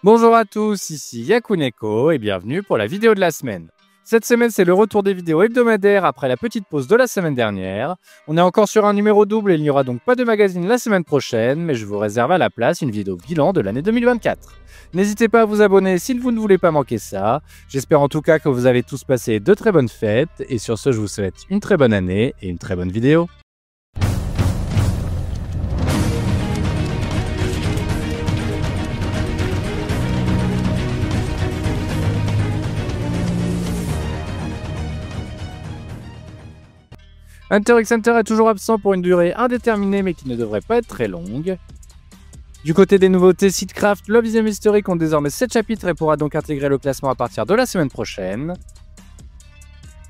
Bonjour à tous, ici Yakuneko et bienvenue pour la vidéo de la semaine. Cette semaine, c'est le retour des vidéos hebdomadaires après la petite pause de la semaine dernière. On est encore sur un numéro double et il n'y aura donc pas de magazine la semaine prochaine, mais je vous réserve à la place une vidéo bilan de l'année 2024. N'hésitez pas à vous abonner si vous ne voulez pas manquer ça. J'espère en tout cas que vous avez tous passé de très bonnes fêtes et sur ce, je vous souhaite une très bonne année et une très bonne vidéo. Hunter x Hunter est toujours absent pour une durée indéterminée mais qui ne devrait pas être très longue. Du côté des nouveautés, Seedcraft, Love is a Mystery compte désormais 7 chapitres et pourra donc intégrer le classement à partir de la semaine prochaine.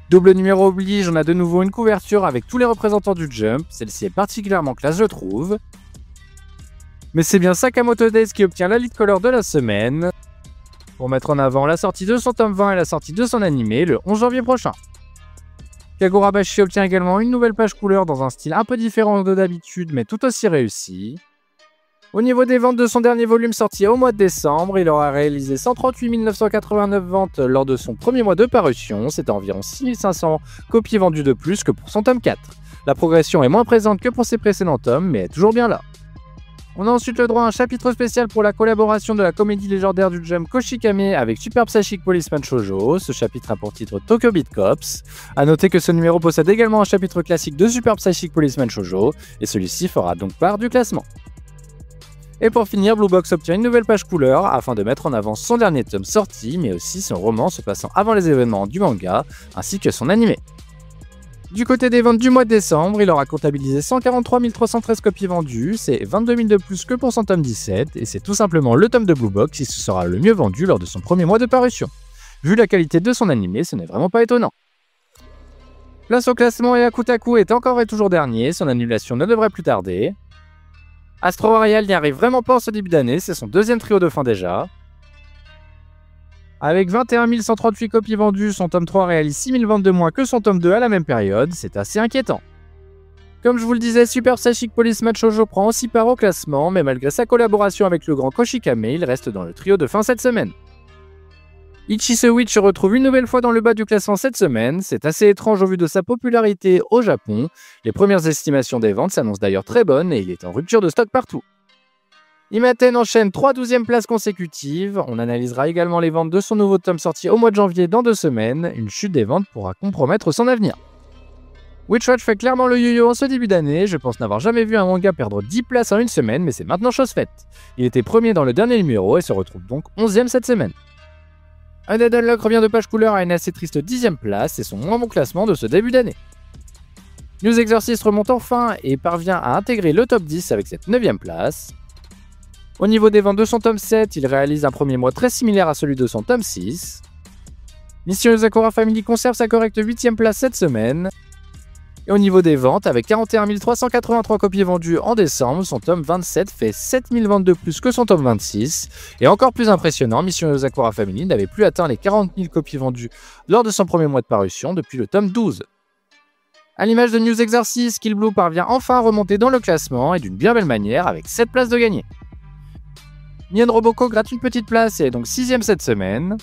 Double numéro oblige, on a de nouveau une couverture avec tous les représentants du Jump, celle-ci est particulièrement classe je trouve. Mais c'est bien Sakamoto Days qui obtient la lead color de la semaine, pour mettre en avant la sortie de son tome 20 et la sortie de son animé le 11 janvier prochain. Kagurabashi obtient également une nouvelle page couleur dans un style un peu différent de d'habitude mais tout aussi réussi. Au niveau des ventes de son dernier volume sorti au mois de décembre, il aura réalisé 138 989 ventes lors de son premier mois de parution, c'est environ 6500 copies vendues de plus que pour son tome 4. La progression est moins présente que pour ses précédents tomes mais est toujours bien là. On a ensuite le droit à un chapitre spécial pour la collaboration de la comédie légendaire du Jump Koshikame avec Super Psychic Policeman Shoujo. Ce chapitre a pour titre Tokyo Beat Cops. A noter que ce numéro possède également un chapitre classique de Super Psychic Policeman Shoujo et celui-ci fera donc part du classement. Et pour finir, Blue Box obtient une nouvelle page couleur afin de mettre en avant son dernier tome sorti mais aussi son roman se passant avant les événements du manga ainsi que son animé. Du côté des ventes du mois de décembre, il aura comptabilisé 143 313 copies vendues, c'est 22 000 de plus que pour son tome 17, et c'est tout simplement le tome de Blue Box qui se sera le mieux vendu lors de son premier mois de parution. Vu la qualité de son animé, ce n'est vraiment pas étonnant. Place au classement et Akutaku est encore et toujours dernier, son annulation ne devrait plus tarder. Astro Royal n'y arrive vraiment pas en ce début d'année, c'est son deuxième trio de fin déjà. Avec 21 138 copies vendues, son tome 3 réalise 6 000 ventes de moins que son tome 2 à la même période, c'est assez inquiétant. Comme je vous le disais, Super Psychic Policeman Shoujo prend aussi part au classement, mais malgré sa collaboration avec le grand Koshikame, il reste dans le trio de fin cette semaine. Ichi the Witch se retrouve une nouvelle fois dans le bas du classement cette semaine, c'est assez étrange au vu de sa popularité au Japon. Les premières estimations des ventes s'annoncent d'ailleurs très bonnes et il est en rupture de stock partout. Imaten enchaîne 3 12e places consécutives. On analysera également les ventes de son nouveau tome sorti au mois de janvier dans 2 semaines. Une chute des ventes pourra compromettre son avenir. Witchwatch fait clairement le yo-yo en ce début d'année. Je pense n'avoir jamais vu un manga perdre 10 places en une semaine, mais c'est maintenant chose faite. Il était premier dans le dernier numéro et se retrouve donc 11e cette semaine. Undead Unluck revient de page couleur à une assez triste 10e place, c'est son moins bon classement de ce début d'année. News Exorcist remonte enfin et parvient à intégrer le top 10 avec cette 9e place. Au niveau des ventes de son tome 7, il réalise un premier mois très similaire à celui de son tome 6. Mission Yozakura Family conserve sa correcte 8e place cette semaine. Et au niveau des ventes, avec 41 383 copies vendues en décembre, son tome 27 fait 7000 ventes de plus que son tome 26. Et encore plus impressionnant, Mission Yozakura Family n'avait plus atteint les 40 000 copies vendues lors de son premier mois de parution depuis le tome 12. À l'image de News Exorcist, Kill Blue parvient enfin à remonter dans le classement et d'une bien belle manière avec 7 places de gagnées. Nien Roboko gratte une petite place et est donc 6ème cette semaine.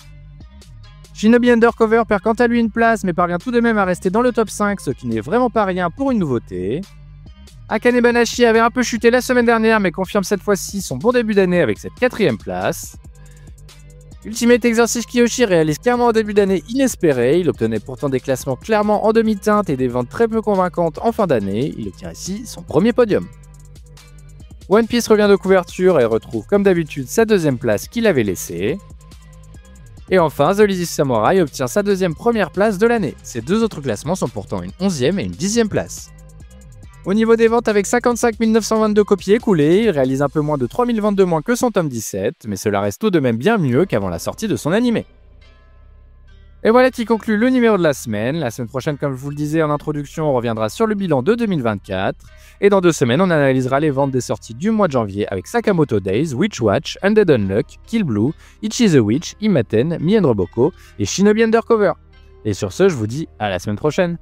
Shinobi Undercover perd quant à lui une place mais parvient tout de même à rester dans le top 5, ce qui n'est vraiment pas rien pour une nouveauté. Akane Banashi avait un peu chuté la semaine dernière mais confirme cette fois-ci son bon début d'année avec cette 4ème place. Ultimate Exorcist Kiyoshi réalise clairement un début d'année inespéré, il obtenait pourtant des classements clairement en demi-teinte et des ventes très peu convaincantes en fin d'année, il obtient ici son premier podium. One Piece revient de couverture et retrouve comme d'habitude sa 2ème place qu'il avait laissée. Et enfin, The Lazy Samurai obtient sa 2ème première place de l'année. Ces deux autres classements sont pourtant une 11ème et une 10ème place. Au niveau des ventes, avec 55 922 copies écoulées, il réalise un peu moins de 3000 ventes de moins que son tome 17, mais cela reste tout de même bien mieux qu'avant la sortie de son animé. Et voilà qui conclut le numéro de la semaine. La semaine prochaine, comme je vous le disais en introduction, on reviendra sur le bilan de 2024. Et dans 2 semaines, on analysera les ventes des sorties du mois de janvier avec Sakamoto Days, Witchwatch, Undead Unluck, Kill Blue, Ichi the Witch, Imaten, Mien Roboko et Shinobi Undercover. Et sur ce, je vous dis à la semaine prochaine.